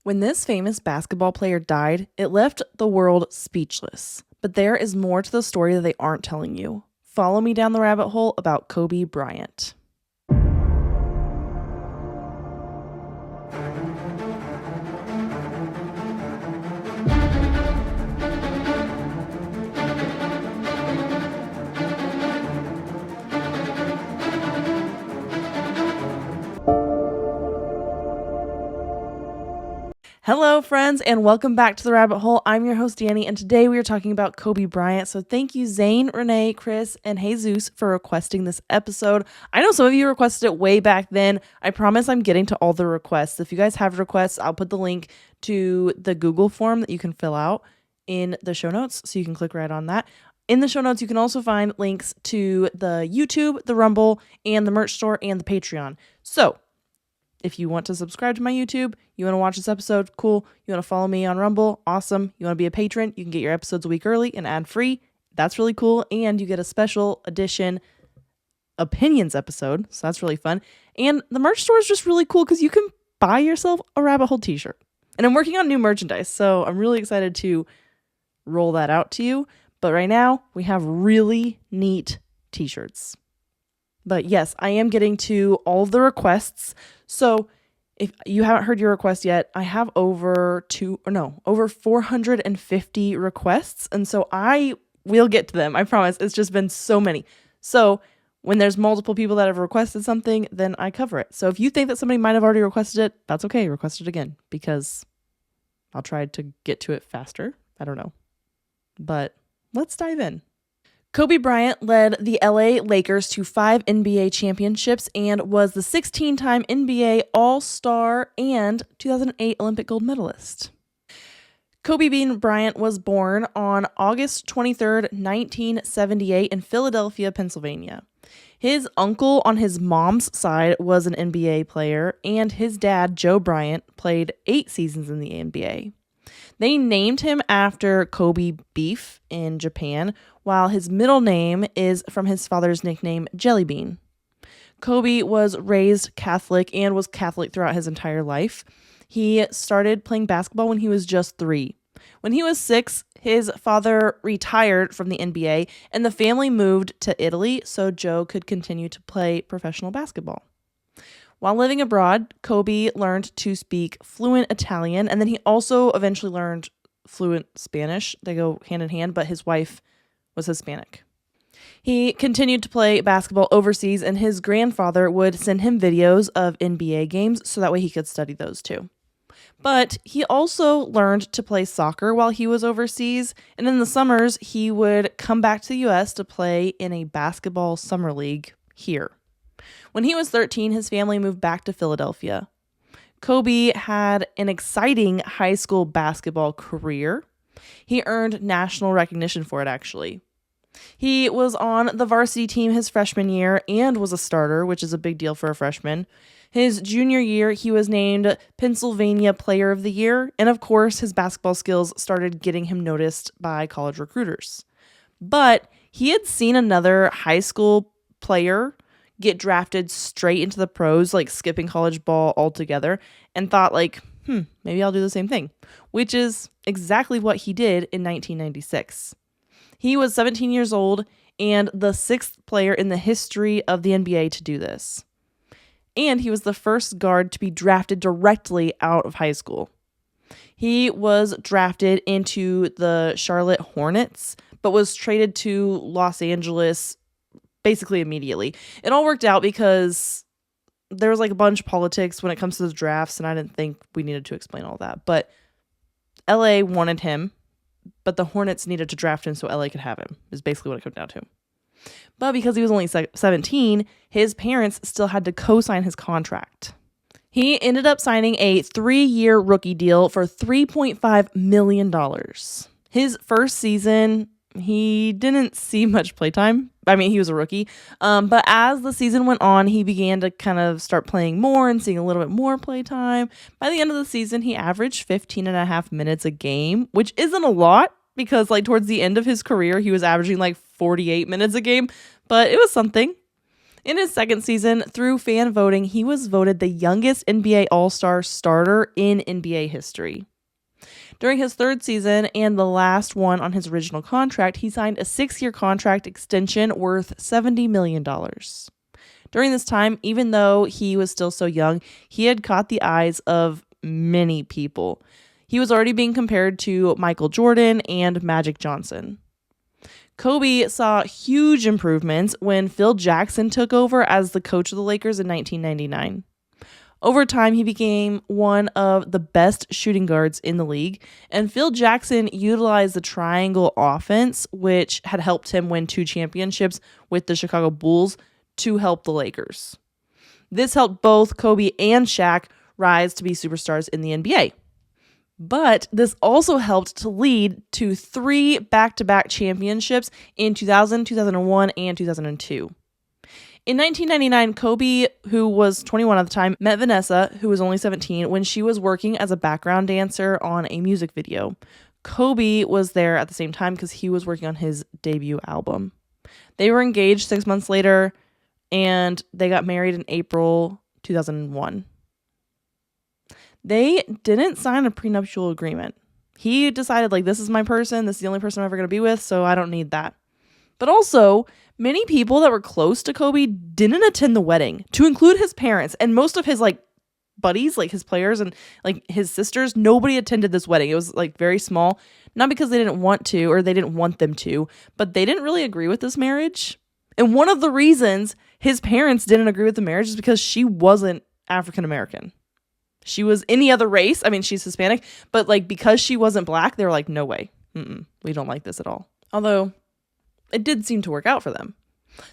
When this famous basketball player died, it left the world speechless. But there is more to the story that they aren't telling you. Follow me down the rabbit hole about Kobe Bryant. Hello, friends, and welcome back to the rabbit hole. I'm your host, Danny, and today we are talking about Kobe Bryant. So thank you, Zane, Renee, Chris, and Jesus for requesting this episode. I know some of you requested it way back then. I promise I'm getting to all the requests. If you guys have requests, I'll put the link to the Google form that you can fill out in the show notes, so you can click right on that. In the show notes, you can also find links to the YouTube, the Rumble, and the merch store, and the Patreon. So if you want to subscribe to my YouTube, you want to watch this episode, cool. You want to follow me on Rumble, awesome. You want to be a patron, you can get your episodes a week early and ad-free. That's really cool. And you get a special edition opinions episode, so that's really fun. And the merch store is just really cool because you can buy yourself a Rabbit Hole t-shirt. And I'm working on new merchandise, so I'm really excited to roll that out to you. But right now, we have really neat t-shirts. But yes, I am getting to all of the requests. So if you haven't heard your request yet, I have over 450 requests. And so I will get to them. I promise. It's just been so many. So when there's multiple people that have requested something, then I cover it. So if you think that somebody might have already requested it, that's okay. Request it again because I'll try to get to it faster. I don't know. But let's dive in. Kobe Bryant led the LA Lakers to 5 NBA championships and was the 16-time NBA All-Star and 2008 Olympic gold medalist. Kobe Bean Bryant was born on August 23, 1978 in Philadelphia, Pennsylvania. His uncle on his mom's side was an NBA player, and his dad, Joe Bryant, played 8 seasons in the NBA. They named him after Kobe beef in Japan, while his middle name is from his father's nickname, Jelly Bean. Kobe was raised Catholic and was Catholic throughout his entire life. He started playing basketball when he was just 3. When he was 6, his father retired from the NBA, and the family moved to Italy so Joe could continue to play professional basketball. While living abroad, Kobe learned to speak fluent Italian, and then he also eventually learned fluent Spanish. They go hand in hand, but his wife was Hispanic. He continued to play basketball overseas, and his grandfather would send him videos of NBA games so that way he could study those too. But he also learned to play soccer while he was overseas, and in the summers, he would come back to the U.S. to play in a basketball summer league here. When he was 13, his family moved back to Philadelphia. Kobe had an exciting high school basketball career. He earned national recognition for it, actually. He was on the varsity team his freshman year and was a starter, which is a big deal for a freshman. His junior year, he was named Pennsylvania Player of the Year, and of course, his basketball skills started getting him noticed by college recruiters. But he had seen another high school player get drafted straight into the pros, like skipping college ball altogether, and thought maybe I'll do the same thing, which is exactly what he did in 1996. He was 17 years old and the 6th player in the history of the NBA to do this. And he was the first guard to be drafted directly out of high school. He was drafted into the Charlotte Hornets, but was traded to Los Angeles basically immediately. It all worked out because there was a bunch of politics when it comes to the drafts, and I didn't think we needed to explain all that. But LA wanted him, but the Hornets needed to draft him so LA could have him, is basically what it comes down to. But because he was only 17, his parents still had to co-sign his contract. He ended up signing a 3-year rookie deal for $3.5 million. His first season, he didn't see much playtime. I mean, he was a rookie. But as the season went on, he began to kind of start playing more and seeing a little bit more playtime. By the end of the season, he averaged 15 and a half minutes a game, which isn't a lot because towards the end of his career, he was averaging 48 minutes a game, but it was something. In his second season, through fan voting, he was voted the youngest NBA All-Star starter in NBA history. During his third season and the last one on his original contract, he signed a 6-year contract extension worth $70 million. During this time, even though he was still so young, he had caught the eyes of many people. He was already being compared to Michael Jordan and Magic Johnson. Kobe saw huge improvements when Phil Jackson took over as the coach of the Lakers in 1999. Over time, he became one of the best shooting guards in the league, and Phil Jackson utilized the triangle offense, which had helped him win 2 championships with the Chicago Bulls, to help the Lakers. This helped both Kobe and Shaq rise to be superstars in the NBA. But this also helped to lead to 3 back-to-back championships in 2000, 2001, and 2002. In 1999, Kobe, who was 21 at the time, met Vanessa, who was only 17, when she was working as a background dancer on a music video. Kobe was there at the same time because he was working on his debut album. They were engaged 6 months later, and they got married in April 2001. They didn't sign a prenuptial agreement. He decided, this is my person. This is the only person I'm ever going to be with, so I don't need that. But also, many people that were close to Kobe didn't attend the wedding, to include his parents. And most of his, buddies, his players and, his sisters, nobody attended this wedding. It was, very small. Not because they didn't want to or they didn't want them to, but they didn't really agree with this marriage. And one of the reasons his parents didn't agree with the marriage is because she wasn't African American. She was any other race. I mean, she's Hispanic, but because she wasn't black, they were like, no way. We don't like this at all. Although it did seem to work out for them.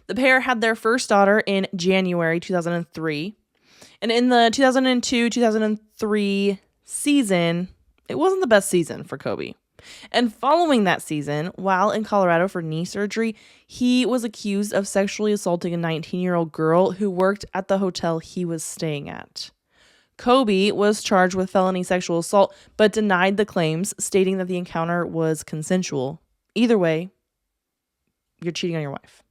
The pair had their first daughter in January 2003. And in the 2002-2003 season, it wasn't the best season for Kobe. And following that season, while in Colorado for knee surgery, he was accused of sexually assaulting a 19-year-old girl who worked at the hotel he was staying at. Kobe was charged with felony sexual assault, but denied the claims, stating that the encounter was consensual. Either way, you're cheating on your wife.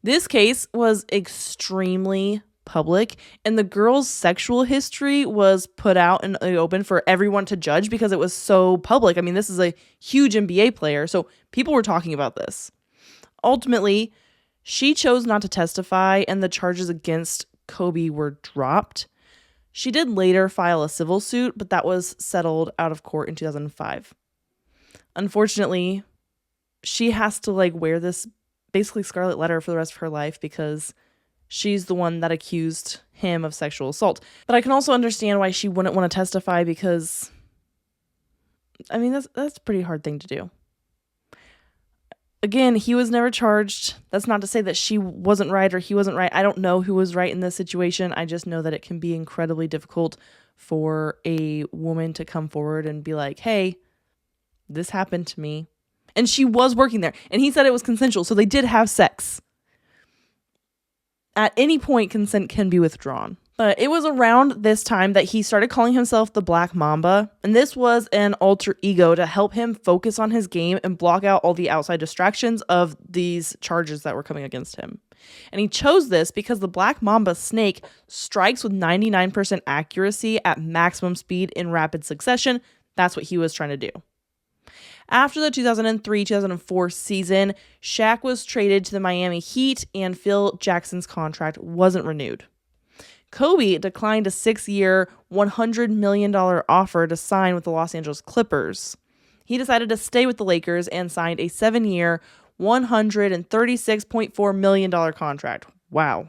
This case was extremely public, and the girl's sexual history was put out in the open for everyone to judge because it was so public. I mean, this is a huge NBA player, so people were talking about this. Ultimately, she chose not to testify, and the charges against Kobe were dropped. She did later file a civil suit, but that was settled out of court in 2005. Unfortunately, she has to wear this basically scarlet letter for the rest of her life because she's the one that accused him of sexual assault. But I can also understand why she wouldn't want to testify because, I mean, that's a pretty hard thing to do. Again, he was never charged. That's not to say that she wasn't right or he wasn't right. I don't know who was right in this situation. I just know that it can be incredibly difficult for a woman to come forward and be like, hey, this happened to me. And she was working there. And he said it was consensual, so they did have sex. At any point, consent can be withdrawn. But it was around this time that he started calling himself the Black Mamba, and this was an alter ego to help him focus on his game and block out all the outside distractions of these charges that were coming against him. And he chose this because the Black Mamba snake strikes with 99% accuracy at maximum speed in rapid succession. That's what he was trying to do. After the 2003-2004 season, Shaq was traded to the Miami Heat, and Phil Jackson's contract wasn't renewed. Kobe declined a 6-year, $100 million offer to sign with the Los Angeles Clippers. He decided to stay with the Lakers and signed a 7-year, $136.4 million contract. Wow.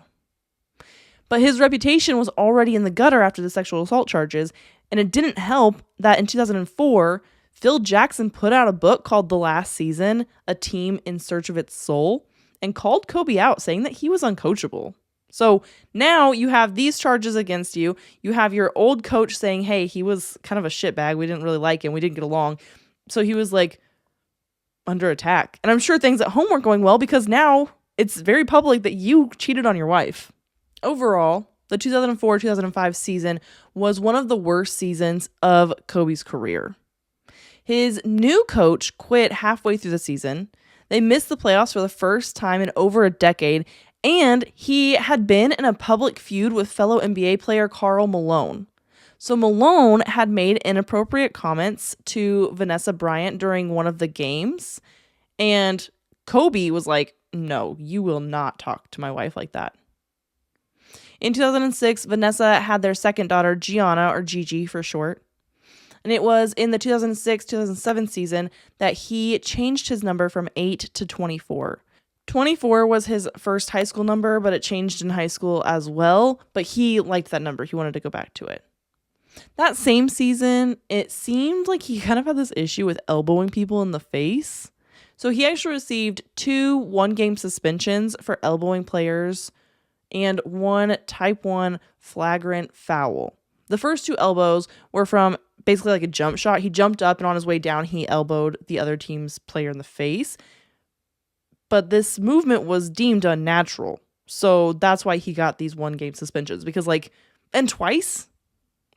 But his reputation was already in the gutter after the sexual assault charges, and it didn't help that in 2004, Phil Jackson put out a book called The Last Season, A Team in Search of Its Soul, and called Kobe out, saying that he was uncoachable. So now you have these charges against you. You have your old coach saying, hey, he was kind of a shitbag. We didn't really like him. We didn't get along. So he was under attack. And I'm sure things at home weren't going well because now it's very public that you cheated on your wife. Overall, the 2004-2005 season was one of the worst seasons of Kobe's career. His new coach quit halfway through the season. They missed the playoffs for the first time in over a decade, And he had been in a public feud with fellow NBA player Karl Malone. So Malone had made inappropriate comments to Vanessa Bryant during one of the games. And Kobe was like, no, you will not talk to my wife like that. In 2006, Vanessa had their second daughter, Gianna, or Gigi for short. And it was in the 2006-2007 season that he changed his number from 8 to 24. 24 was his first high school number, but it changed in high school as well. But he liked that number. He wanted to go back to it. That same season, it seemed like he kind of had this issue with elbowing people in the face. So he actually received 2 one-game suspensions for elbowing players and 1 type 1 flagrant foul. The first 2 elbows were from basically like a jump shot. He jumped up and on his way down, he elbowed the other team's player in the face. But this movement was deemed unnatural. So that's why he got these 1-game suspensions. Because and twice?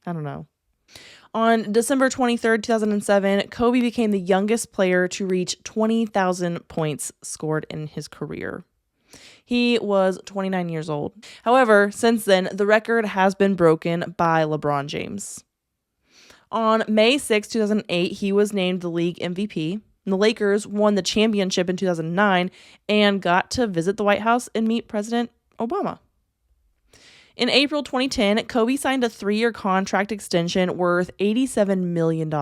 I don't know. On December 23rd, 2007, Kobe became the youngest player to reach 20,000 points scored in his career. He was 29 years old. However, since then, the record has been broken by LeBron James. On May 6, 2008, he was named the league MVP. The Lakers won the championship in 2009 and got to visit the White House and meet President Obama. In April 2010, Kobe signed a 3-year contract extension worth $87 million.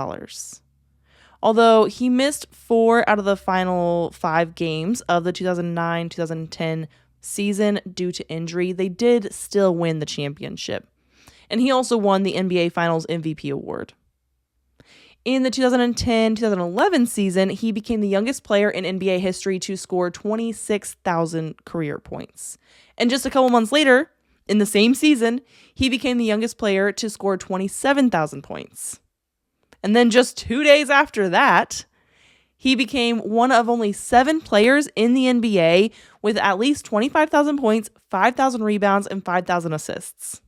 Although he missed 4 out of the final 5 games of the 2009-2010 season due to injury, they did still win the championship. And he also won the NBA Finals MVP award. In the 2010-2011 season, he became the youngest player in NBA history to score 26,000 career points. And just a couple months later, in the same season, he became the youngest player to score 27,000 points. And then just 2 days after that, he became one of only 7 players in the NBA with at least 25,000 points, 5,000 rebounds, and 5,000 assists.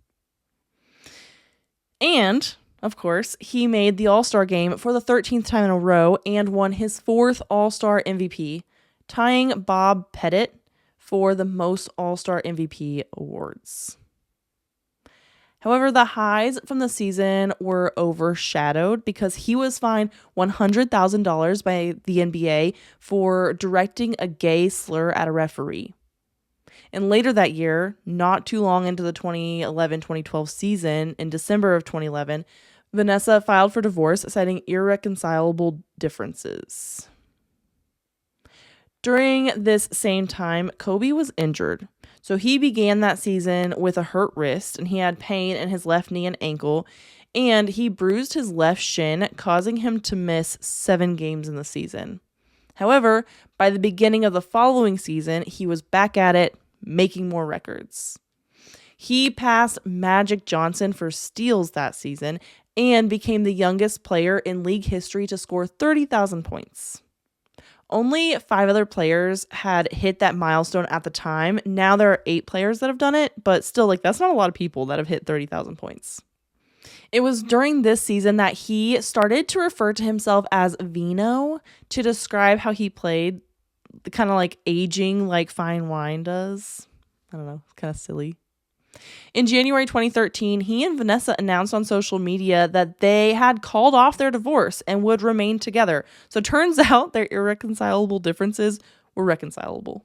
And, of course, he made the All-Star game for the 13th time in a row and won his 4th All-Star MVP, tying Bob Pettit for the most All-Star MVP awards. However, the highs from the season were overshadowed because he was fined $100,000 by the NBA for directing a gay slur at a referee. And later that year, not too long into the 2011-2012 season, in December of 2011, Vanessa filed for divorce, citing irreconcilable differences. During this same time, Kobe was injured. So he began that season with a hurt wrist, and he had pain in his left knee and ankle, and he bruised his left shin, causing him to miss 7 games in the season. However, by the beginning of the following season, he was back at it, making more records. He passed Magic Johnson for steals that season and became the youngest player in league history to score 30,000 points. Only 5 other players had hit that milestone at the time. Now there are 8 players that have done it, but still, that's not a lot of people that have hit 30,000 points. It was during this season that he started to refer to himself as Vino to describe how he played, kind of aging like fine wine does. I don't know, it's kind of silly. In January 2013, he and Vanessa announced on social media that they had called off their divorce and would remain together. So it turns out their irreconcilable differences were reconcilable.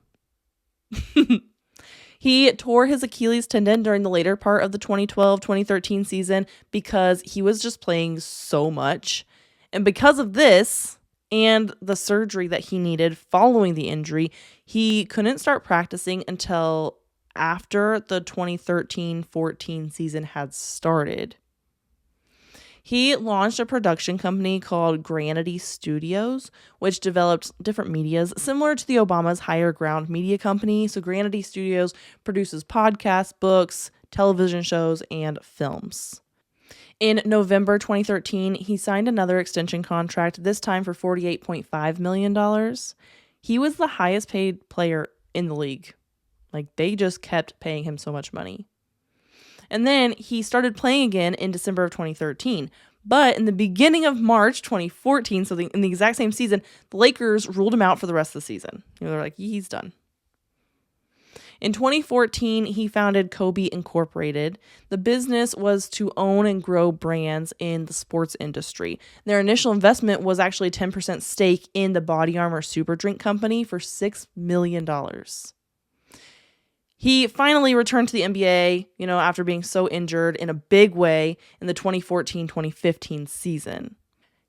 He tore his Achilles tendon during the later part of the 2012-2013 season because he was just playing so much. And because of this and the surgery that he needed following the injury, he couldn't start practicing until after the 2013-14 season had started. He launched a production company called Granity Studios, which developed different medias similar to the Obama's Higher Ground media company. So Granity Studios produces podcasts, books, television shows, and films. In November 2013, he signed another extension contract, this time for $48.5 million. He was the highest paid player in the league. They just kept paying him so much money. And then he started playing again in December of 2013. But in the beginning of March 2014, so in the exact same season, the Lakers ruled him out for the rest of the season. They're like, he's done. In 2014, he founded Kobe Incorporated. The business was to own and grow brands in the sports industry. Their initial investment was actually a 10% stake in the Body Armor super drink company for $6 million. He finally returned to the NBA, after being so injured in a big way in the 2014-2015 season.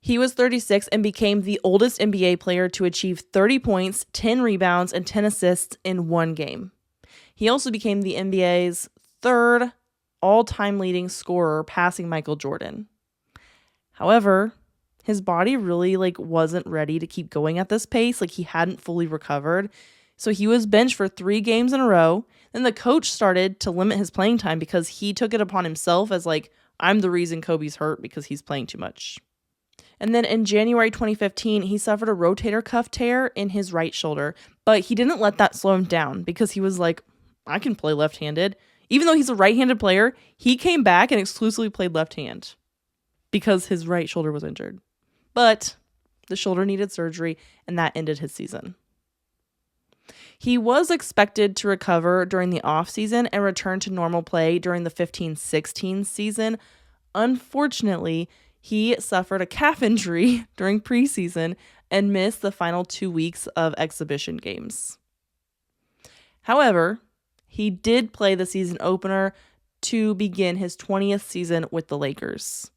He was 36 and became the oldest NBA player to achieve 30 points, 10 rebounds, and 10 assists in one game. He also became the NBA's third all-time leading scorer, passing Michael Jordan. However, his body really wasn't ready to keep going at this pace. He hadn't fully recovered. So he was benched for 3 games in a row. Then the coach started to limit his playing time because he took it upon himself as I'm the reason Kobe's hurt because he's playing too much. And then in January 2015, he suffered a rotator cuff tear in his right shoulder, but he didn't let that slow him down because he was like, I can play left-handed. Even though he's a right-handed player, he came back and exclusively played left hand because his right shoulder was injured. But the shoulder needed surgery, and that ended his season. He was expected to recover during the offseason and return to normal play during the 15-16 season. Unfortunately, he suffered a calf injury during preseason and missed the final 2 weeks of exhibition games. However, he did play the season opener to begin his 20th season with the Lakers.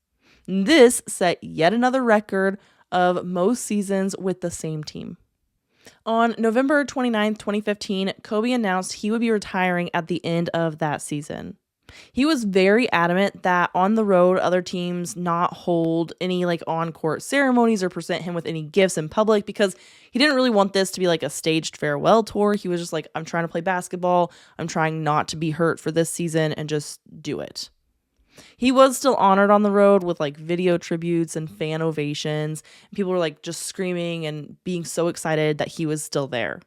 This set yet another record of most seasons with the same team. On November 29, 2015, Kobe announced he would be retiring at the end of that season. He was very adamant that on the road, other teams not hold any on-court ceremonies or present him with any gifts in public because he didn't really want this to be a staged farewell tour. He was just I'm trying to play basketball. I'm trying not to be hurt for this season and just do it. He was still honored on the road with video tributes and fan ovations. People were just screaming and being so excited that he was still there.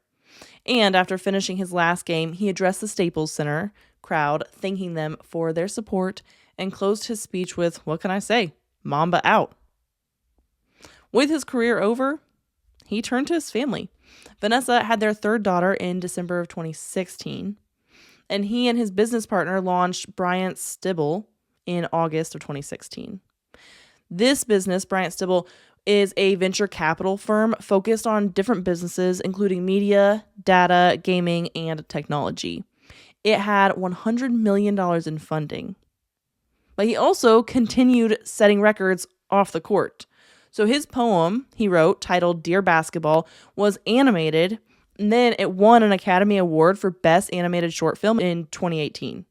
And after finishing his last game, he addressed the Staples Center crowd, thanking them for their support, and closed his speech with, what can I say? Mamba out. With his career over, he turned to his family. Vanessa had their third daughter in December of 2016, and he and his business partner launched Bryant Stibble in August of 2016. This business, Bryant Stibble, is a venture capital firm focused on different businesses, including media, data, gaming, and technology. It had $100 million in funding. But he also continued setting records off the court. So his poem he wrote, titled Dear Basketball, was animated, and then it won an Academy Award for Best Animated Short Film in 2018.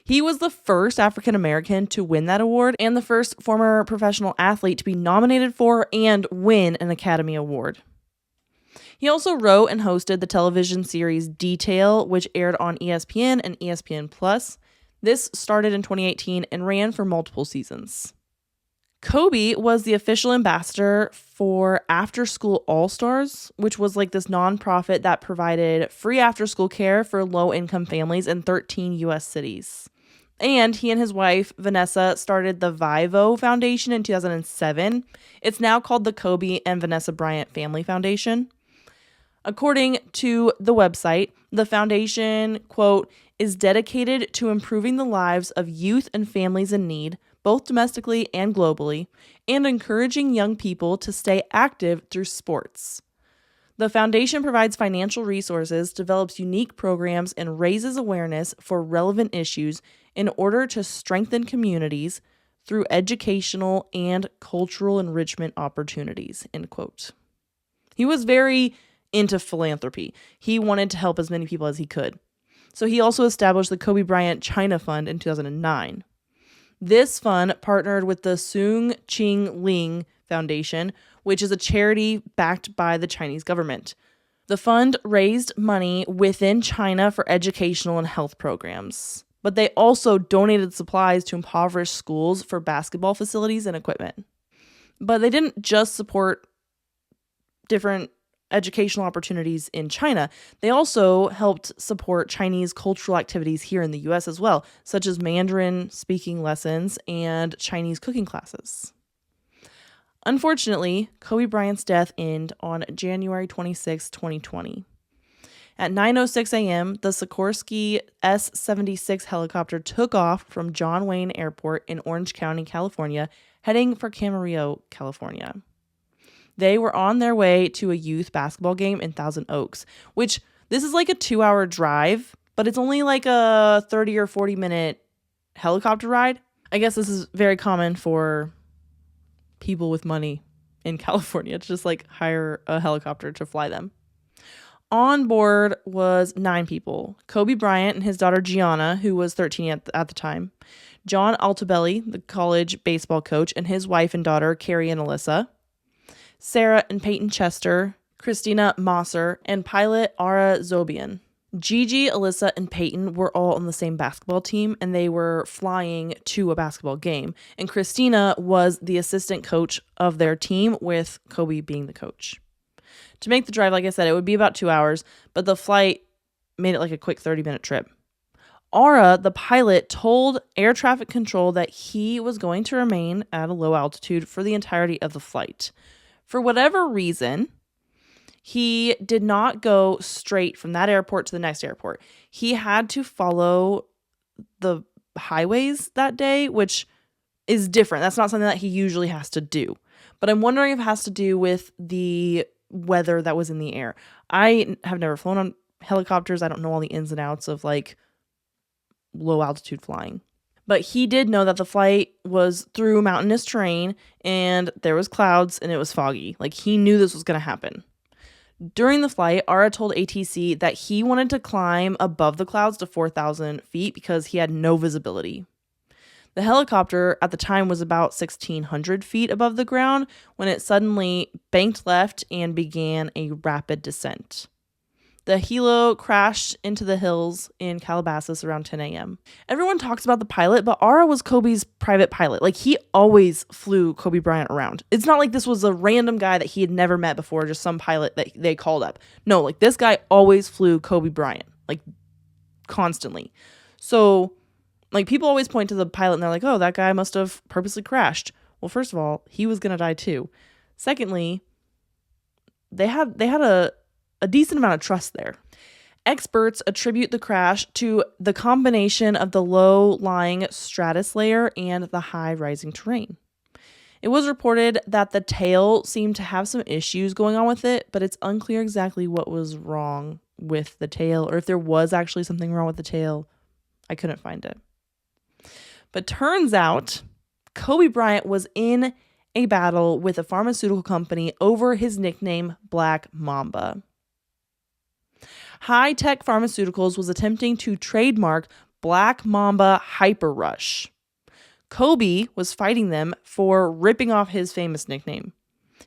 He was the first African American to win that award and the first former professional athlete to be nominated for and win an Academy Award. He also wrote and hosted the television series Detail, which aired on ESPN and ESPN+. This started in 2018 and ran for multiple seasons. Kobe was the official ambassador for After School All-Stars, which was this nonprofit that provided free after-school care for low-income families in 13 U.S. cities. And he and his wife, Vanessa, started the Vivo Foundation in 2007. It's now called the Kobe and Vanessa Bryant Family Foundation. According to the website, the foundation, quote, is dedicated to improving the lives of youth and families in need, both domestically and globally, and encouraging young people to stay active through sports. The foundation provides financial resources, develops unique programs, and raises awareness for relevant issues in order to strengthen communities through educational and cultural enrichment opportunities, end quote. He was very into philanthropy. He wanted to help as many people as he could. So he also established the Kobe Bryant China Fund in 2009. This fund partnered with the Sung Ching Ling Foundation, which is a charity backed by the Chinese government. The fund raised money within China for educational and health programs, but they also donated supplies to impoverished schools for basketball facilities and equipment. But they didn't just support different educational opportunities in China. They also helped support Chinese cultural activities here in the U.S. as well, such as Mandarin speaking lessons and Chinese cooking classes. Unfortunately, Kobe Bryant's death ended on January 26, 2020. At 9:06 a.m., the Sikorsky S-76 helicopter took off from John Wayne Airport in Orange County, California, heading for Camarillo, California. They were on their way to a youth basketball game in Thousand Oaks, which this is like a 2-hour drive, but it's only like a 30 or 40-minute helicopter ride. I guess this is very common for people with money in California to just like hire a helicopter to fly them. On board was 9 people: Kobe Bryant and his daughter Gianna, who was 13 at the time, John Altobelli, the college baseball coach, and his wife and daughter Carrie and Alyssa, Sarah and Peyton Chester, Christina Mosser, and pilot Ara Zobian. Gigi, Alyssa, and Peyton were all on the same basketball team, and they were flying to a basketball game. And Christina was the assistant coach of their team, with Kobe being the coach. To make the drive, like I said, it would be about 2 hours, but the flight made it like a quick 30-minute trip. Ara, the pilot, told air traffic control that he was going to remain at a low altitude for the entirety of the flight. For whatever reason, he did not go straight from that airport to the next airport. He had to follow the highways that day, which is different. That's not something that he usually has to do. But I'm wondering if it has to do with the weather that was in the air. I have never flown on helicopters. I don't know all the ins and outs of like low altitude flying. But he did know that the flight was through mountainous terrain and there was clouds and it was foggy. Like, he knew this was going to happen. During the flight, Ara told ATC that he wanted to climb above the clouds to 4,000 feet because he had no visibility. The helicopter at the time was about 1,600 feet above the ground when it suddenly banked left and began a rapid descent. The helo crashed into the hills in Calabasas around 10 a.m. Everyone talks about the pilot, but Ara was Kobe's private pilot. Like, he always flew Kobe Bryant around. It's not like this was a random guy that he had never met before, just some pilot that they called up. No, like, this guy always flew Kobe Bryant, like, constantly. So, like, people always point to the pilot and they're like, oh, that guy must have purposely crashed. Well, first of all, he was going to die too. Secondly, they had a decent amount of trust there. Experts attribute the crash to the combination of the low-lying stratus layer and the high-rising terrain. It was reported that the tail seemed to have some issues going on with it, but it's unclear exactly what was wrong with the tail, or if there was actually something wrong with the tail. I couldn't find it. But turns out Kobe Bryant was in a battle with a pharmaceutical company over his nickname Black Mamba. High Tech Pharmaceuticals was attempting to trademark Black Mamba Hyper Rush. Kobe was fighting them for ripping off his famous nickname.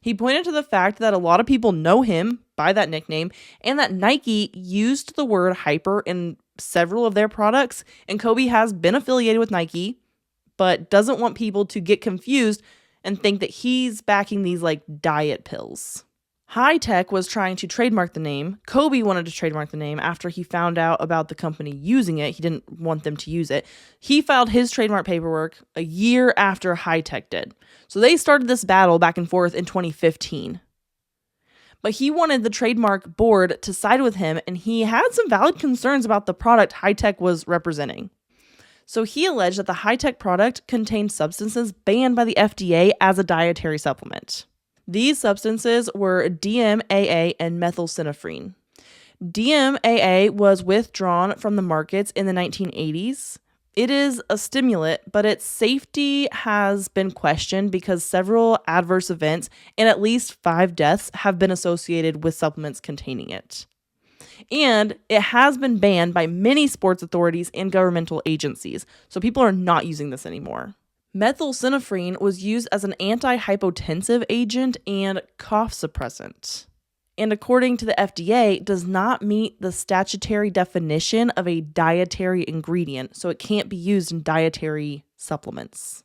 He pointed to the fact that a lot of people know him by that nickname and that Nike used the word hyper in several of their products, and Kobe has been affiliated with Nike, but doesn't want people to get confused and think that he's backing these like diet pills. High Tech was trying to trademark the name. Kobe wanted to trademark the name after he found out about the company using it. He didn't want them to use it. He filed his trademark paperwork a year after High Tech did. So they started this battle back and forth in 2015. But he wanted the trademark board to side with him, and he had some valid concerns about the product High Tech was representing. So he alleged that the High Tech product contained substances banned by the FDA as a dietary supplement. These substances were DMAA and methylphenidate. DMAA was withdrawn from the markets in the 1980s. It is a stimulant, but its safety has been questioned because several adverse events and at least 5 deaths have been associated with supplements containing it. And it has been banned by many sports authorities and governmental agencies, so people are not using this anymore. Methylphenidate was used as an antihypotensive agent and cough suppressant, and according to the FDA, does not meet the statutory definition of a dietary ingredient, so it can't be used in dietary supplements.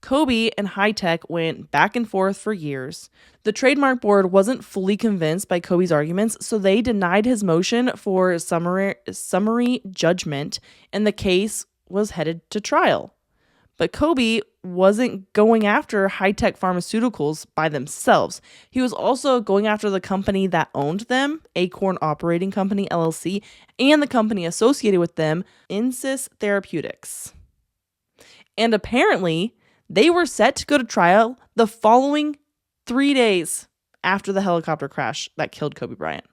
Kobe and High Tech went back and forth for years. The trademark board wasn't fully convinced by Kobe's arguments, so they denied his motion for summary judgment, and the case was headed to trial. But Kobe wasn't going after high-tech pharmaceuticals by themselves. He was also going after the company that owned them, Acorn Operating Company, LLC, and the company associated with them, Insys Therapeutics. And apparently, they were set to go to trial the following 3 days after the helicopter crash that killed Kobe Bryant.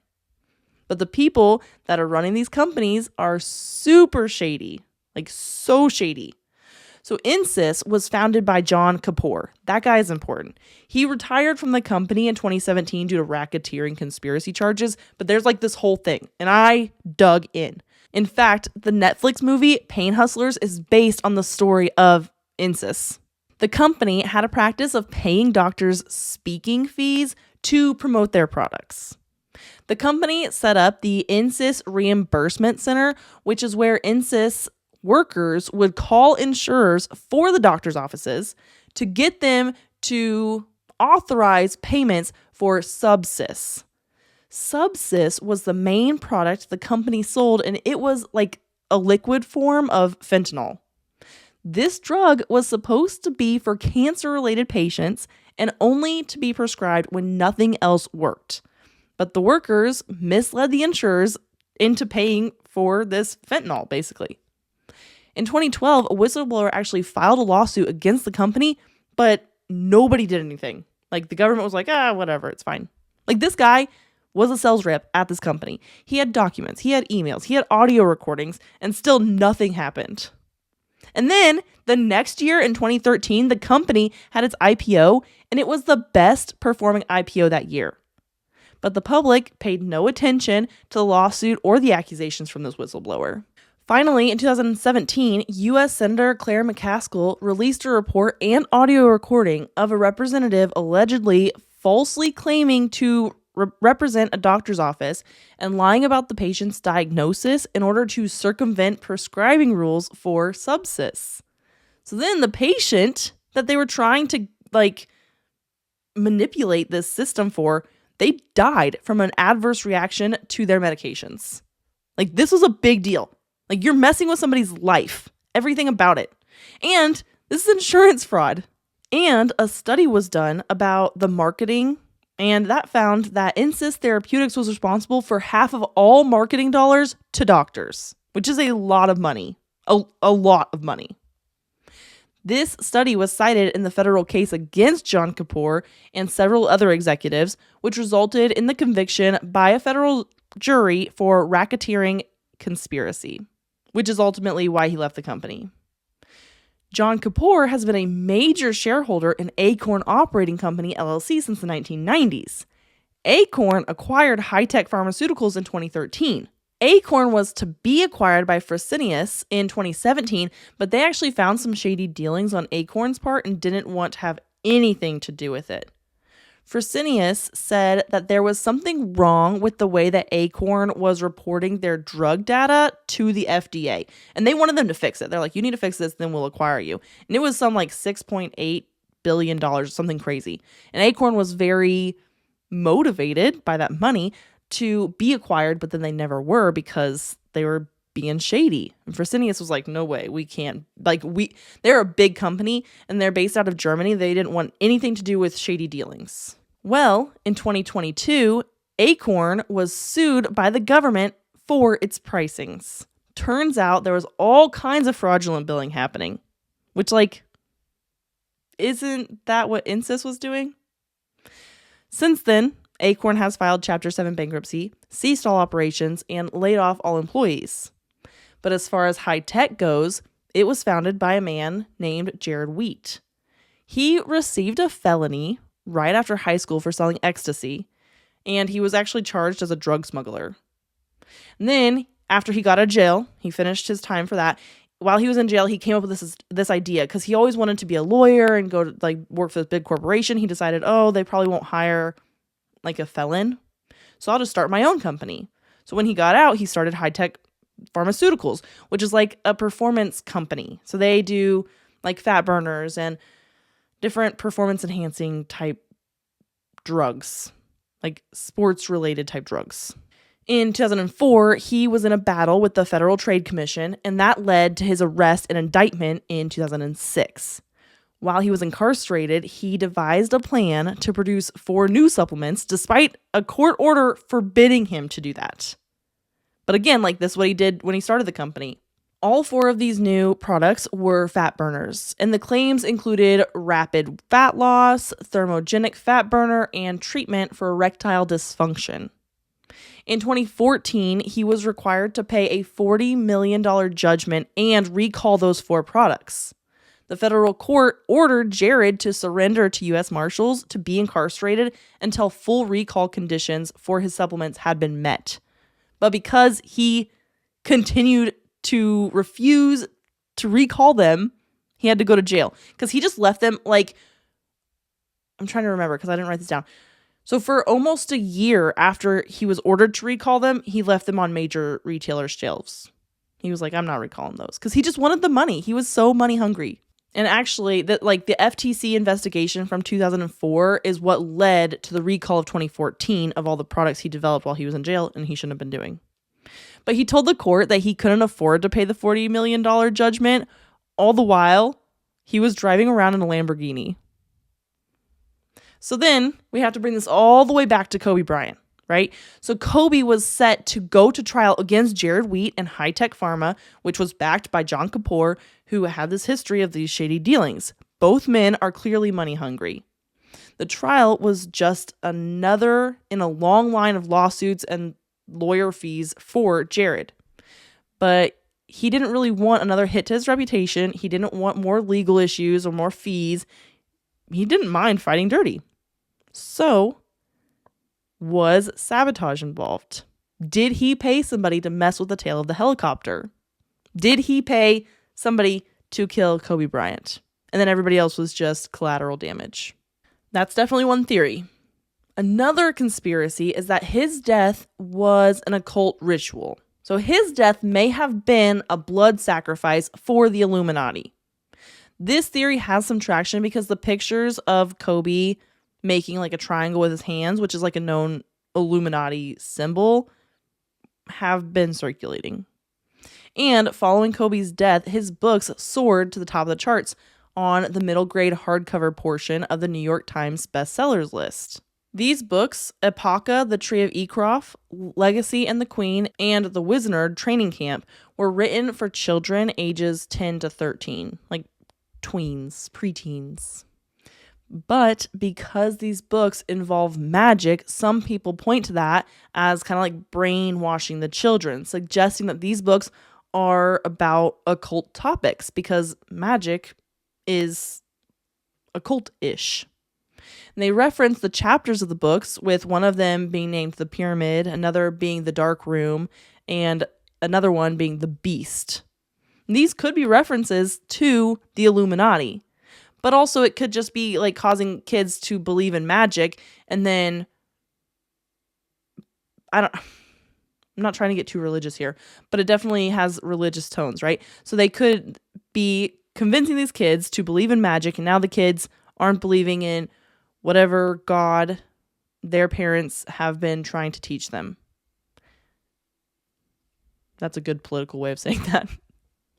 But the people that are running these companies are super shady, like so shady. So Insys was founded by John Kapoor. That guy is important. He retired from the company in 2017 due to racketeering conspiracy charges, but there's like this whole thing, and I dug in. In fact, the Netflix movie Pain Hustlers is based on the story of Insys. The company had a practice of paying doctors speaking fees to promote their products. The company set up the Insys Reimbursement Center, which is where Insys workers would call insurers for the doctor's offices to get them to authorize payments for Subsys. Subsys was the main product the company sold, and it was like a liquid form of fentanyl. This drug was supposed to be for cancer-related patients and only to be prescribed when nothing else worked. But the workers misled the insurers into paying for this fentanyl, basically. In 2012, a whistleblower actually filed a lawsuit against the company, but nobody did anything. Like, the government was like, whatever, it's fine. Like, this guy was a sales rep at this company. He had documents, he had emails, he had audio recordings, and still nothing happened. And then the next year in 2013, the company had its IPO, and it was the best performing IPO that year. But the public paid no attention to the lawsuit or the accusations from this whistleblower. Finally, in 2017, U.S. Senator Claire McCaskill released a report and audio recording of a representative allegedly falsely claiming to represent a doctor's office and lying about the patient's diagnosis in order to circumvent prescribing rules for Subsys. So then the patient that they were trying to manipulate this system for, they died from an adverse reaction to their medications. Like, this was a big deal. Like, you're messing with somebody's life, everything about it. And this is insurance fraud. And a study was done about the marketing, and that found that Insys Therapeutics was responsible for half of all marketing dollars to doctors, which is a lot of money. A lot of money. This study was cited in the federal case against John Kapoor and several other executives, which resulted in the conviction by a federal jury for racketeering conspiracy, which is ultimately why he left the company. John Kapoor has been a major shareholder in Acorn Operating Company, LLC since the 1990s. Acorn acquired high-tech pharmaceuticals in 2013. Acorn was to be acquired by Fresenius in 2017, but they actually found some shady dealings on Acorn's part and didn't want to have anything to do with it. Fresenius said that there was something wrong with the way that Acorn was reporting their drug data to the FDA, and they wanted them to fix it. They're like, you need to fix this, then we'll acquire you. And it was some like $6.8 billion, something crazy. And Acorn was very motivated by that money to be acquired, but then they never were because they were being shady. And Fresenius was like, no way, we can't. They're a big company and they're based out of Germany. They didn't want anything to do with shady dealings. Well, in 2022, Acorn was sued by the government for its pricings. Turns out there was all kinds of fraudulent billing happening, which isn't that what Insys was doing? Since then, Acorn has filed Chapter 7 bankruptcy, ceased all operations, and laid off all employees. But as far as high tech goes, it was founded by a man named Jared Wheat. He received a felony right after high school for selling ecstasy, and he was actually charged as a drug smuggler. And then, after he got out of jail, he finished his time for that. While he was in jail, he came up with this idea because he always wanted to be a lawyer and go to work for this big corporation. He decided, they probably won't hire a felon, so I'll just start my own company. So when he got out, he started High Tech Pharmaceuticals, which is like a performance company. So they do fat burners and different performance enhancing type drugs, like sports related type drugs. In 2004, he was in a battle with the Federal Trade Commission, and that led to his arrest and indictment in 2006. While he was incarcerated, he devised a plan to produce 4 new supplements, despite a court order forbidding him to do that. But again, this is what he did when he started the company. All 4 of these new products were fat burners, and the claims included rapid fat loss, thermogenic fat burner, and treatment for erectile dysfunction. In 2014, he was required to pay a $40 million judgment and recall those 4 products. The federal court ordered Jared to surrender to U.S. Marshals to be incarcerated until full recall conditions for his supplements had been met. But because he continued to refuse to recall them, he had to go to jail. Because he just left them, I'm trying to remember because I didn't write this down. So for almost a year after he was ordered to recall them, he left them on major retailers' shelves. He was like, I'm not recalling those. Because he just wanted the money. He was so money hungry. And actually, the FTC investigation from 2004 is what led to the recall of 2014 of all the products he developed while he was in jail and he shouldn't have been doing. But he told the court that he couldn't afford to pay the $40 million judgment. All the while, he was driving around in a Lamborghini. So then we have to bring this all the way back to Kobe Bryant, right? So Kobe was set to go to trial against Jared Wheat and High Tech Pharma, which was backed by John Kapoor, who had this history of these shady dealings. Both men are clearly money hungry. The trial was just another in a long line of lawsuits and lawyer fees for Jared. But he didn't really want another hit to his reputation. He didn't want more legal issues or more fees. He didn't mind fighting dirty. So, was sabotage involved? Did he pay somebody to mess with the tail of the helicopter? Did he pay somebody to kill Kobe Bryant? And then everybody else was just collateral damage. That's definitely one theory. Another conspiracy is that his death was an occult ritual. So his death may have been a blood sacrifice for the Illuminati. This theory has some traction because the pictures of Kobe making a triangle with his hands, which is a known Illuminati symbol, have been circulating. And following Kobe's death, his books soared to the top of the charts on the middle grade hardcover portion of the New York Times bestsellers list. These books, Epocha, The Tree of Ekrof, Legacy and the Queen, and The Wizard Training Camp, were written for children ages 10 to 13, tweens, preteens. But because these books involve magic, some people point to that as kind of brainwashing the children, suggesting that these books are about occult topics because magic is occult-ish. And they reference the chapters of the books, with one of them being named The Pyramid, another being The Dark Room, and another one being The Beast. And these could be references to the Illuminati. But also it could just be causing kids to believe in magic, and then I'm not trying to get too religious here, but it definitely has religious tones, right? So they could be convincing these kids to believe in magic, and now the kids aren't believing in whatever God their parents have been trying to teach them. That's a good political way of saying that.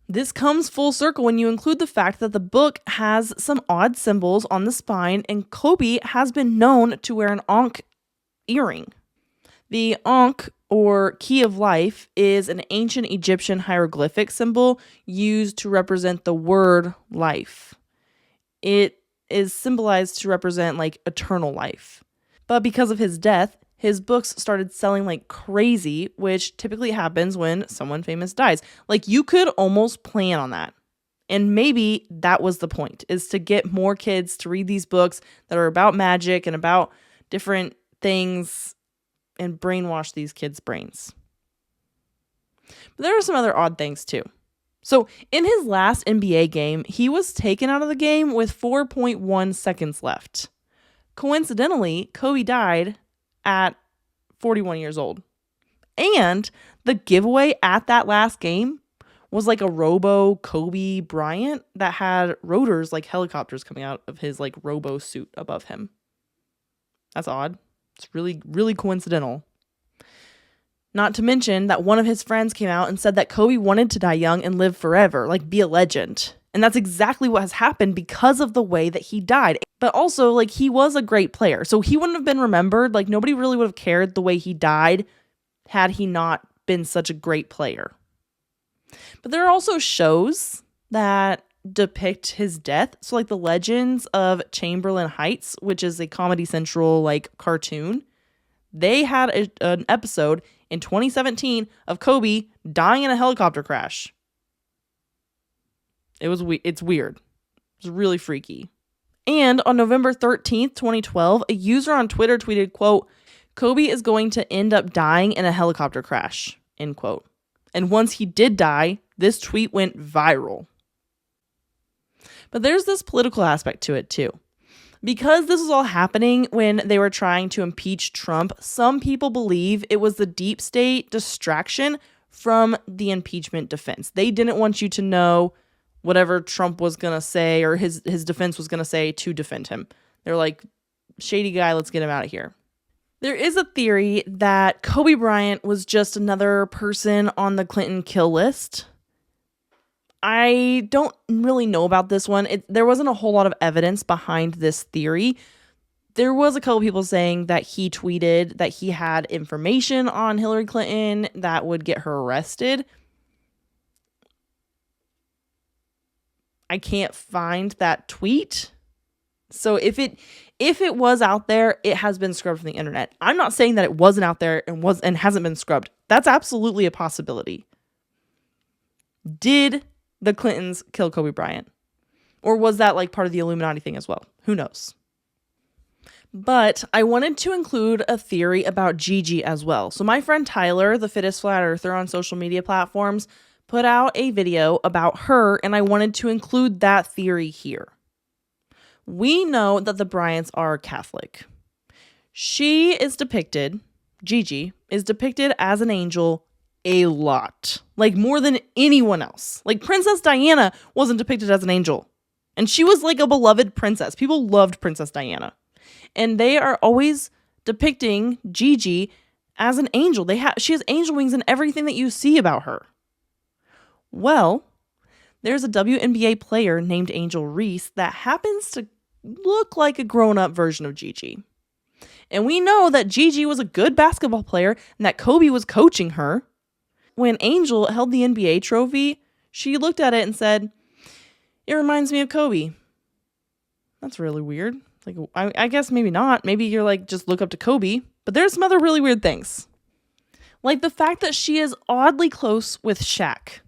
This comes full circle when you include the fact that the book has some odd symbols on the spine, and Kobe has been known to wear an Ankh earring. The Ankh, or Key of Life, is an ancient Egyptian hieroglyphic symbol used to represent the word life. It is symbolized to represent eternal life. But because of his death, his books started selling like crazy, which typically happens when someone famous dies. You could almost plan on that. And maybe that was the point, is to get more kids to read these books that are about magic and about different things and brainwash these kids' brains. But there are some other odd things too. So in his last NBA game, he was taken out of the game with 4.1 seconds left. Coincidentally, Kobe died at 41 years old. And the giveaway at that last game was a Robo Kobe Bryant that had rotors like helicopters coming out of his Robo suit above him. That's odd. It's really, really coincidental. Not to mention that one of his friends came out and said that Kobe wanted to die young and live forever, like be a legend. And that's exactly what has happened because of the way that he died. But also, like, he was a great player. So he wouldn't have been remembered. Like, nobody really would have cared the way he died had he not been such a great player. But there are also shows that depict his death. So, like, the Legends of Chamberlain Heights, which is a Comedy Central, like, cartoon. They had an episode in 2017 of Kobe dying in a helicopter crash. It's weird. It's really freaky. And on November 13th, 2012, a user on Twitter tweeted, quote, "Kobe is going to end up dying in a helicopter crash," end quote. And once he did die, this tweet went viral. But there's this political aspect to it too. Because this was all happening when they were trying to impeach Trump, some people believe it was the deep state distraction from the impeachment defense. They didn't want you to know whatever Trump was going to say or his defense was going to say to defend him. They're like, shady guy, let's get him out of here. There is a theory that Kobe Bryant was just another person on the Clinton kill list. I don't really know about this one. There wasn't a whole lot of evidence behind this theory. There was a couple people saying that he tweeted that he had information on Hillary Clinton that would get her arrested. I can't find that tweet. So if it was out there, it has been scrubbed from the internet. I'm not saying that it wasn't out there and hasn't been scrubbed. That's absolutely a possibility. Did the Clintons kill Kobe Bryant? Or was that like part of the Illuminati thing as well? Who knows? But I wanted to include a theory about Gigi as well. So my friend Tyler, the fittest flat earther on social media platforms, put out a video about her, and I wanted to include that theory here. We know that the Bryants are Catholic. Gigi is depicted as an angel a lot. Like more than anyone else. Like Princess Diana wasn't depicted as an angel. And she was like a beloved princess. People loved Princess Diana. And they are always depicting Gigi as an angel. She has angel wings in everything that you see about her. Well, there's a WNBA player named Angel Reese that happens to look like a grown-up version of Gigi. And we know that Gigi was a good basketball player and that Kobe was coaching her. When Angel held the NBA trophy, she looked at it and said, "It reminds me of Kobe." That's really weird. Like, I guess maybe not. Maybe you're like, just look up to Kobe. But there's some other really weird things. Like the fact that she is oddly close with Shaq.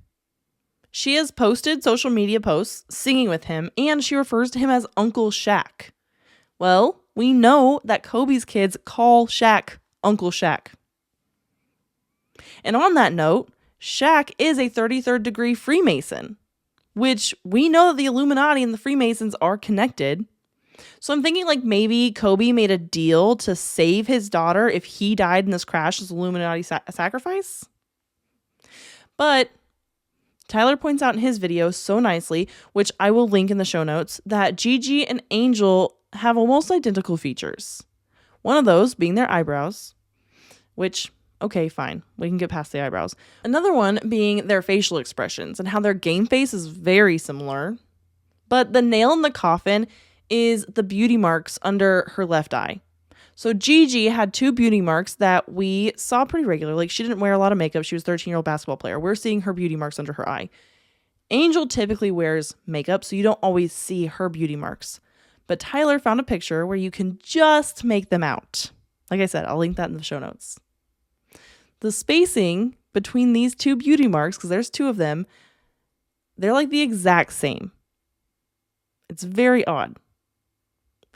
She has posted social media posts singing with him, and she refers to him as Uncle Shaq. Well, we know that Kobe's kids call Shaq Uncle Shaq. And on that note, Shaq is a 33rd degree Freemason, which we know that the Illuminati and the Freemasons are connected. So I'm thinking like maybe Kobe made a deal to save his daughter if he died in this crash as Illuminati sacrifice. But Tyler points out in his video so nicely, which I will link in the show notes, that Gigi and Angel have almost identical features. One of those being their eyebrows, which, okay, fine, we can get past the eyebrows. Another one being their facial expressions and how their game face is very similar. But the nail in the coffin is the beauty marks under her left eye. So Gigi had 2 beauty marks that we saw pretty regularly. Like she didn't wear a lot of makeup. She was a 13-year-old basketball player. We're seeing her beauty marks under her eye. Angel typically wears makeup, so you don't always see her beauty marks. But Tyler found a picture where you can just make them out. Like I said, I'll link that in the show notes. The spacing between these 2 beauty marks, because there's 2 of them, they're like the exact same. It's very odd.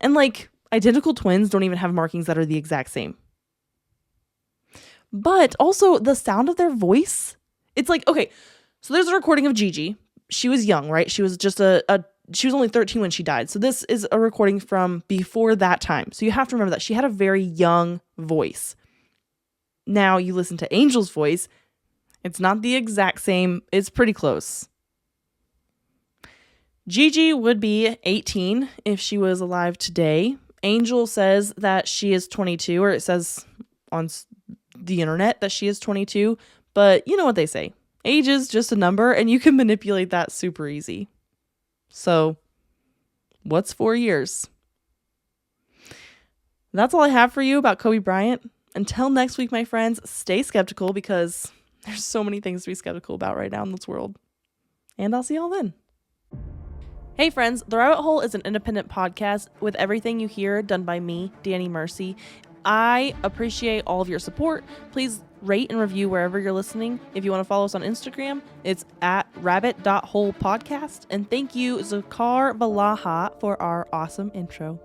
And like identical twins don't even have markings that are the exact same. But also the sound of their voice, it's like, okay, so there's a recording of Gigi. She was young, right? She was just she was only 13 when she died. So this is a recording from before that time. So you have to remember that she had a very young voice. Now you listen to Angel's voice. It's not the exact same. It's pretty close. Gigi would be 18 if she was alive today. Angel says that she is 22, or it says on the internet that she is 22, but you know what they say. Age is just a number, and you can manipulate that super easy. So, what's 4 years? That's all I have for you about Kobe Bryant. Until next week, my friends, stay skeptical because there's so many things to be skeptical about right now in this world. And I'll see y'all then. Hey friends, The Rabbit Hole is an independent podcast with everything you hear done by me, Danny Mercy. I appreciate all of your support. Please rate and review wherever you're listening. If you want to follow us on Instagram, it's at rabbit.holepodcast. And thank you, Zakar Valaha, for our awesome intro.